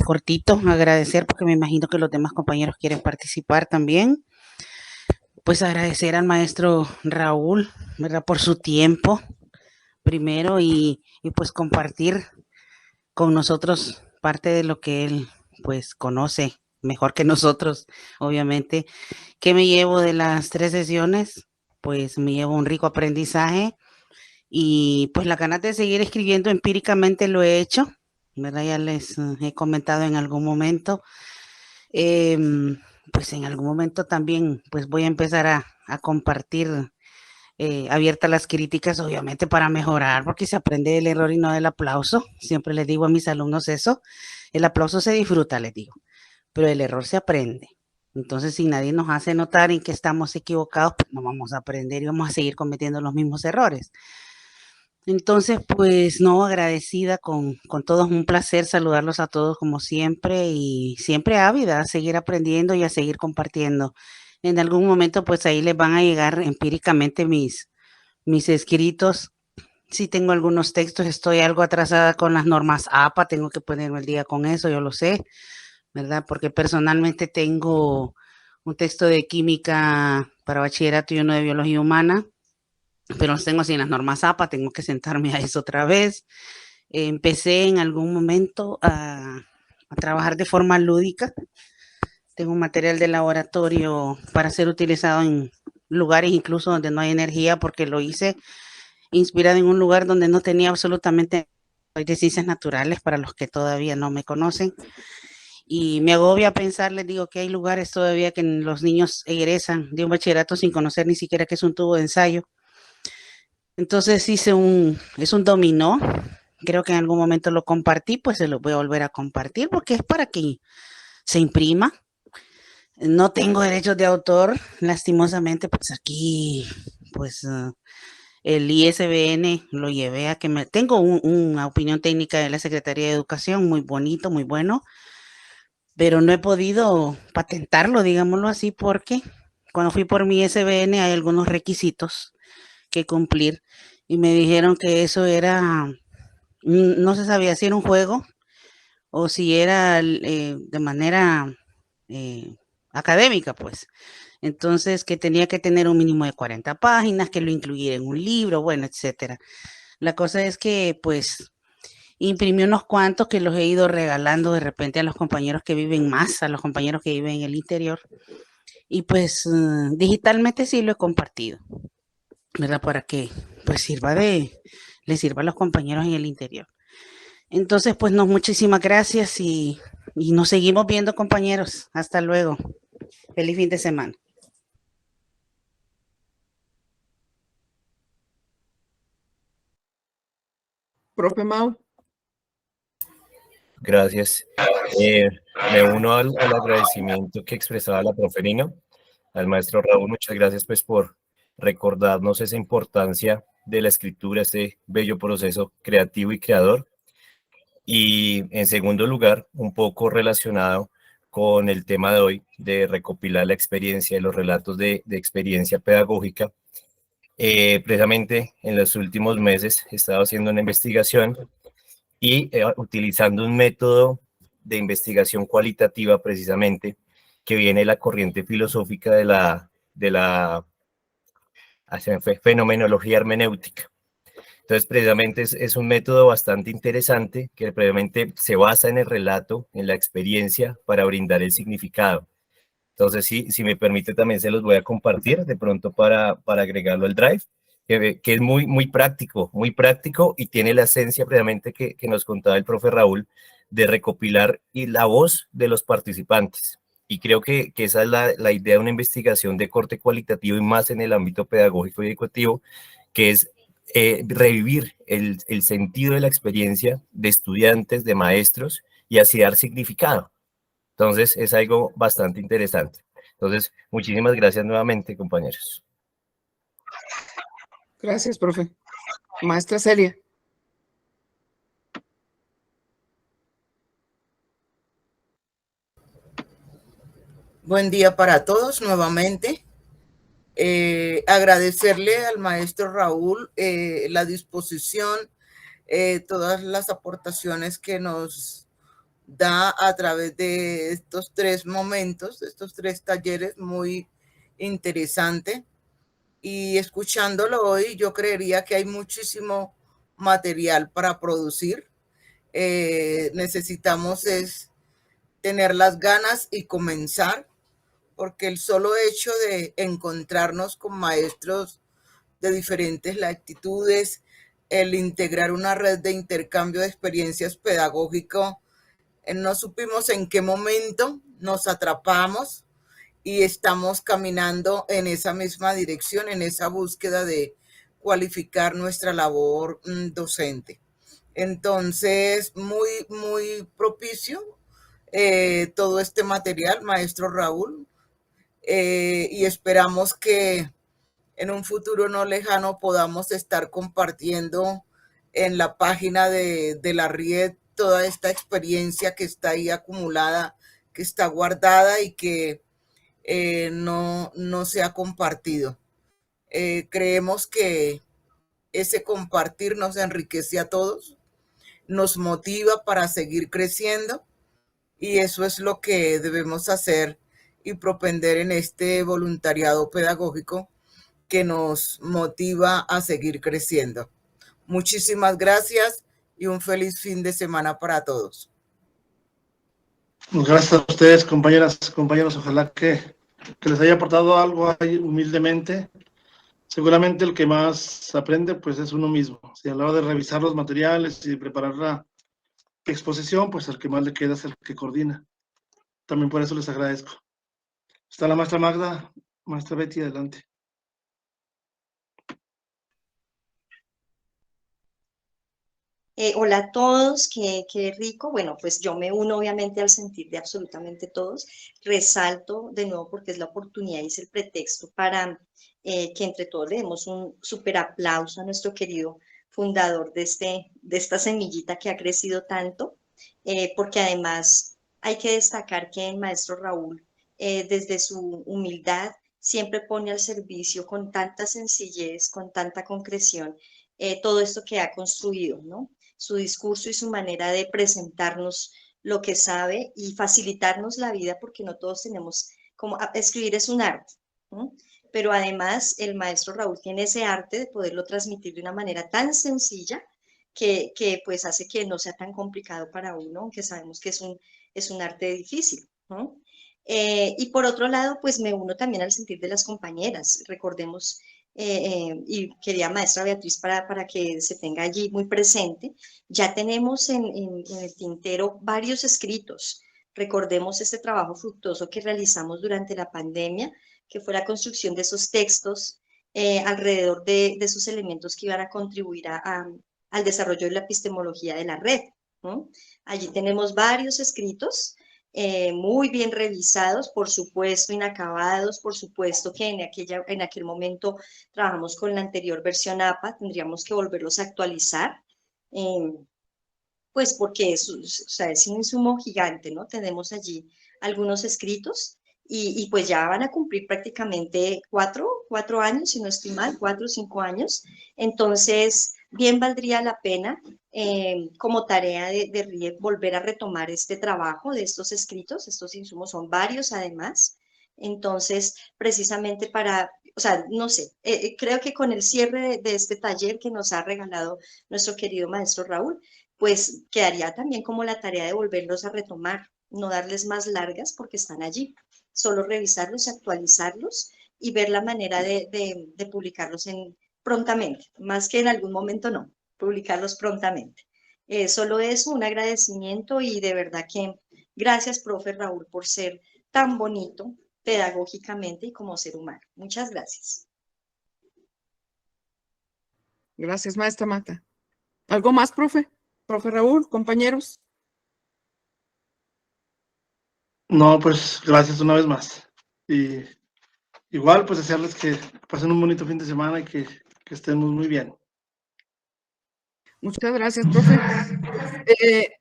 cortito, agradecer porque me imagino que los demás compañeros quieren participar también. Pues agradecer al maestro Raúl, ¿verdad? Por su tiempo primero y pues compartir con nosotros parte de lo que él pues conoce mejor que nosotros, obviamente. ¿Qué me llevo de las 3 sesiones? Pues me llevo un rico aprendizaje y pues la ganas de seguir escribiendo empíricamente lo he hecho, ¿verdad? Ya les he comentado en algún momento. Pues en algún momento también pues voy a empezar a compartir abierta a las críticas, obviamente para mejorar, porque se aprende del error y no del aplauso. Siempre les digo a mis alumnos eso, el aplauso se disfruta, les digo, pero el error se aprende. Entonces, si nadie nos hace notar en que estamos equivocados, pues no vamos a aprender y vamos a seguir cometiendo los mismos errores. Entonces, pues no, agradecida con todos, un placer saludarlos a todos como siempre y siempre ávida a seguir aprendiendo y a seguir compartiendo. En algún momento, pues ahí les van a llegar empíricamente mis escritos. Si tengo algunos textos, estoy algo atrasada con las normas APA, tengo que ponerme el día con eso, yo lo sé, ¿verdad? Porque personalmente tengo un texto de química para bachillerato y uno de biología humana, pero los tengo así en las normas APA, tengo que sentarme a eso otra vez. Empecé en algún momento a trabajar de forma lúdica. Tengo un material de laboratorio para ser utilizado en lugares incluso donde no hay energía, porque lo hice inspirado en un lugar donde no tenía absolutamente de ciencias naturales, para los que todavía no me conocen. Y me agobia pensar, les digo, que hay lugares todavía que los niños egresan de un bachillerato sin conocer ni siquiera qué es un tubo de ensayo. Entonces es un dominó. Creo que en algún momento lo compartí, pues se lo voy a volver a compartir porque es para que se imprima. No tengo derechos de autor, lastimosamente, pues aquí, pues el ISBN lo llevé a que tengo una opinión técnica de la Secretaría de Educación, muy bonito, muy bueno, pero no he podido patentarlo, digámoslo así, porque cuando fui por mi ISBN hay algunos requisitos que cumplir y me dijeron que eso era, no se sabía si era un juego o si era de manera académica, pues. Entonces, que tenía que tener un mínimo de 40 páginas, que lo incluyera en un libro, bueno, etcétera. La cosa es que, pues, imprimí unos cuantos que los he ido regalando de repente a los compañeros que viven más, a los compañeros que viven en el interior. Y pues, digitalmente sí lo he compartido, ¿verdad? Para que, pues, les sirva a los compañeros en el interior. Entonces, pues, no, muchísimas gracias y nos seguimos viendo, compañeros. Hasta luego. Feliz fin de semana. Profe Mau. Gracias. Me uno al agradecimiento que expresaba la profe Nina, al maestro Raúl. Muchas gracias pues por recordarnos esa importancia de la escritura, este bello proceso creativo y creador. Y en segundo lugar, un poco relacionado con el tema de hoy, de recopilar la experiencia de los relatos de experiencia pedagógica. Precisamente en los últimos meses he estado haciendo una investigación y utilizando un método de investigación cualitativa precisamente que viene de la corriente filosófica de la fenomenología hermenéutica. Entonces, precisamente es un método bastante interesante que precisamente se basa en el relato, en la experiencia para brindar el significado. Entonces, si me permite, también se los voy a compartir de pronto para agregarlo al Drive, que es muy práctico y tiene la esencia previamente que nos contaba el profe Raúl, de recopilar y la voz de los participantes. Y creo que esa es la idea de una investigación de corte cualitativo y más en el ámbito pedagógico y educativo, que es revivir el sentido de la experiencia de estudiantes, de maestros, y así dar significado. Entonces, es algo bastante interesante. Entonces, muchísimas gracias nuevamente, compañeros. Gracias, profe. Maestra Celia. Buen día para todos nuevamente. Agradecerle al maestro Raúl la disposición, todas las aportaciones que nos da a través de estos 3 momentos, estos 3 talleres muy interesantes. Y escuchándolo hoy, yo creería que hay muchísimo material para producir. Necesitamos es tener las ganas y comenzar, porque el solo hecho de encontrarnos con maestros de diferentes latitudes, el integrar una red de intercambio de experiencias pedagógicas, no supimos en qué momento nos atrapamos y estamos caminando en esa misma dirección, en esa búsqueda de cualificar nuestra labor docente. Entonces, muy propicio todo este material, maestro Raúl, y esperamos que en un futuro no lejano podamos estar compartiendo en la página de la RIED toda esta experiencia que está ahí acumulada, que está guardada y que no se ha compartido. Creemos que ese compartir nos enriquece a todos, nos motiva para seguir creciendo, y eso es lo que debemos hacer y propender en este voluntariado pedagógico que nos motiva a seguir creciendo. Muchísimas gracias y un feliz fin de semana para todos. Gracias a ustedes, compañeras, compañeros. Ojalá que les haya aportado algo ahí humildemente. Seguramente el que más aprende pues es uno mismo. Si a la hora de revisar los materiales y preparar la exposición, pues el que más le queda es el que coordina. También por eso les agradezco. Está la maestra Magda, maestra Betty, adelante. Hola a todos, qué rico. Bueno, pues yo me uno obviamente al sentir de absolutamente todos. Resalto de nuevo porque es la oportunidad y es el pretexto para que entre todos le demos un súper aplauso a nuestro querido fundador de esta semillita que ha crecido tanto, porque además hay que destacar que el maestro Raúl, desde su humildad, siempre pone al servicio con tanta sencillez, con tanta concreción, todo esto que ha construido, ¿no? Su discurso y su manera de presentarnos lo que sabe y facilitarnos la vida, porque no todos tenemos, como escribir es un arte, ¿no? Pero además el maestro Raúl tiene ese arte de poderlo transmitir de una manera tan sencilla que pues hace que no sea tan complicado para uno, aunque sabemos que es un arte difícil, ¿no? Y por otro lado, pues me uno también al sentir de las compañeras. Recordemos, y querida maestra Beatriz, para que se tenga allí muy presente, ya tenemos en el tintero varios escritos. Recordemos este trabajo fructuoso que realizamos durante la pandemia, que fue la construcción de esos textos alrededor de esos elementos que iban a contribuir al desarrollo de la epistemología de la red, ¿no? Allí tenemos varios escritos muy bien revisados, por supuesto inacabados, por supuesto que en aquel momento trabajamos con la anterior versión APA, tendríamos que volverlos a actualizar, pues porque es un insumo gigante, ¿no? Tenemos allí algunos escritos y pues ya van a cumplir prácticamente cuatro años, si no estoy mal, 4 o 5 años, entonces bien valdría la pena como tarea de RIED volver a retomar este trabajo de estos escritos. Estos insumos son varios además, entonces precisamente o sea, no sé, creo que con el cierre de este taller que nos ha regalado nuestro querido maestro Raúl, pues quedaría también como la tarea de volverlos a retomar, no darles más largas porque están allí. solo revisarlos, actualizarlos y ver la manera de publicarlos prontamente, más que en algún momento no, publicarlos prontamente. Solo eso, un agradecimiento y de verdad que gracias, profe Raúl, por ser tan bonito pedagógicamente y como ser humano. Muchas gracias. Gracias, maestra Marta. ¿Algo más, profe? Profe Raúl, compañeros. No, pues gracias una vez más. Y igual, pues desearles que pasen un bonito fin de semana y que estemos muy bien. Muchas gracias, profe.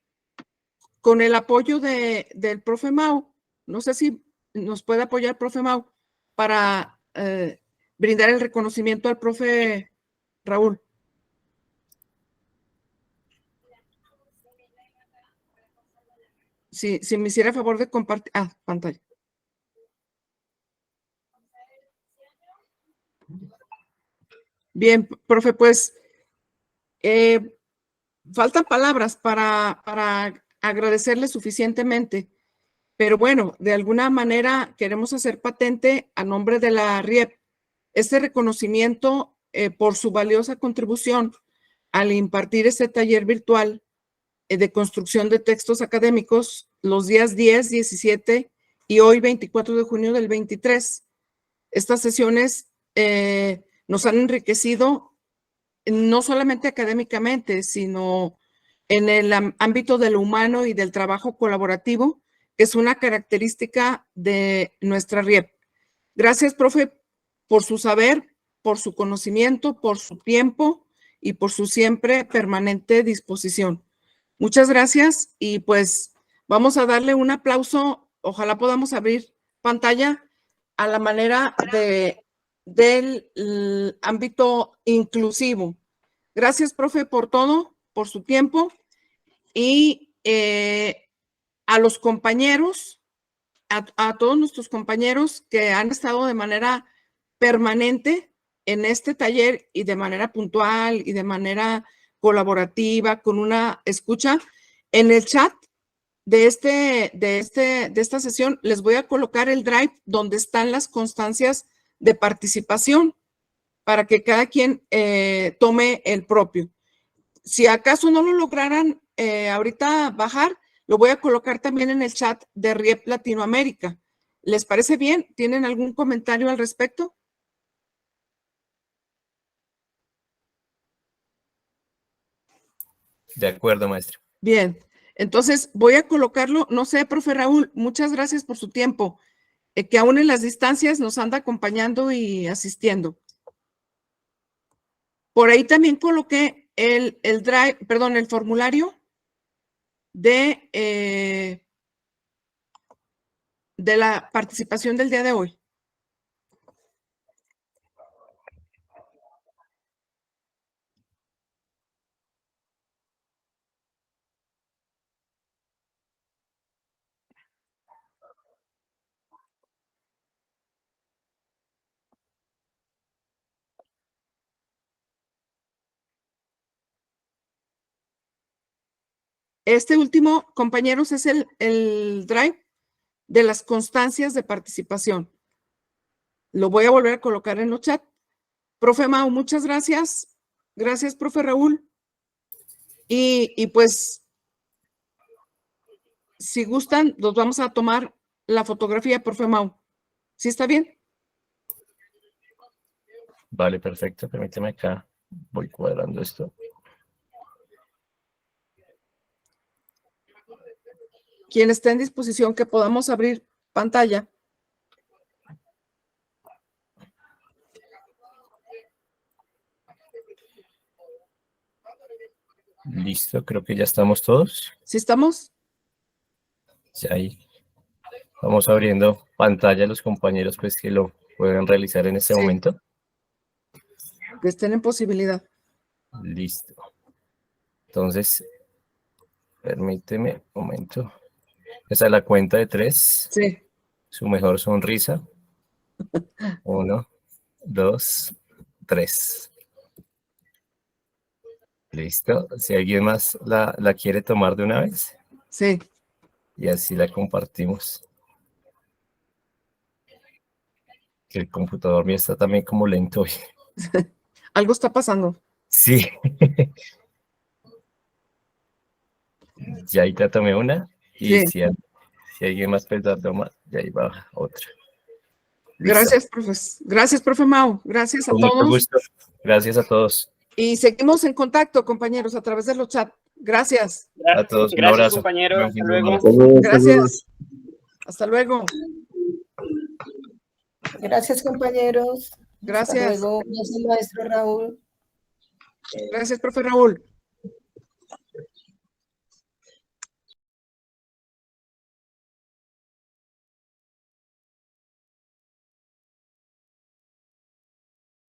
Con el apoyo del profe Mau, no sé si nos puede apoyar, profe Mau, para brindar el reconocimiento al profe Raúl. Si me hiciera favor de compartir. Pantalla. Bien, profe, pues faltan palabras para agradecerle suficientemente, pero bueno, de alguna manera queremos hacer patente a nombre de la RIEP este reconocimiento por su valiosa contribución al impartir este taller virtual de construcción de textos académicos los días 10, 17 y hoy 24 de junio del 23. Estas sesiones nos han enriquecido no solamente académicamente, sino en el ámbito de lo humano y del trabajo colaborativo, que es una característica de nuestra RIEP. Gracias, profe, por su saber, por su conocimiento, por su tiempo y por su siempre permanente disposición. Muchas gracias y pues vamos a darle un aplauso. Ojalá podamos abrir pantalla a la manera del ámbito inclusivo. Gracias, profe, por todo, por su tiempo y a los compañeros, a todos nuestros compañeros que han estado de manera permanente en este taller y de manera puntual y de manera colaborativa, con una escucha. En el chat de esta sesión les voy a colocar el drive donde están las constancias de participación para que cada quien tome el propio. Si acaso no lo lograran ahorita bajar, lo voy a colocar también en el chat de RIEP Latinoamérica. ¿Les parece bien? ¿Tienen algún comentario al respecto? De acuerdo, maestro. Bien, entonces voy a colocarlo, no sé, profe Raúl, muchas gracias por su tiempo, que aún en las distancias nos anda acompañando y asistiendo. Por ahí también coloqué el drive, perdón, el formulario de la participación del día de hoy. Este último, compañeros, es el drive de las constancias de participación. Lo voy a volver a colocar en el chat. Profe Mau, muchas gracias. Gracias, profe Raúl. Y pues, si gustan, nos vamos a tomar la fotografía, profe Mau. ¿Sí está bien? Vale, perfecto. Permíteme acá. Voy cuadrando esto. Quien esté en disposición que podamos abrir pantalla. Listo, creo que ya estamos todos. ¿Sí estamos? Ya ahí vamos abriendo pantalla a los compañeros pues que lo pueden realizar en este momento. Que estén en posibilidad. Listo. Entonces, permíteme un momento. Esa es la cuenta de 3. Sí. Su mejor sonrisa. 1, 2, 3. Listo. Si alguien más la quiere tomar de una vez. Sí. Y así la compartimos. que el computador mío está también como lento hoy. Algo está pasando. Sí. Ya ahí ya tomé una. Y Sí. si alguien más pesa toma, ya ahí va otra. Listo. Gracias, profe Mau. Gracias a Con mucho todos. gusto. Gracias a todos. Y seguimos en contacto, compañeros, a través de los chats. Gracias. A todos un Gracias, abrazo. compañero. Buen Hasta fin de luego. semana. Gracias. Hasta luego. Gracias, compañeros. Gracias. Hasta luego. Gracias, maestro Raúl. Gracias, profe Raúl.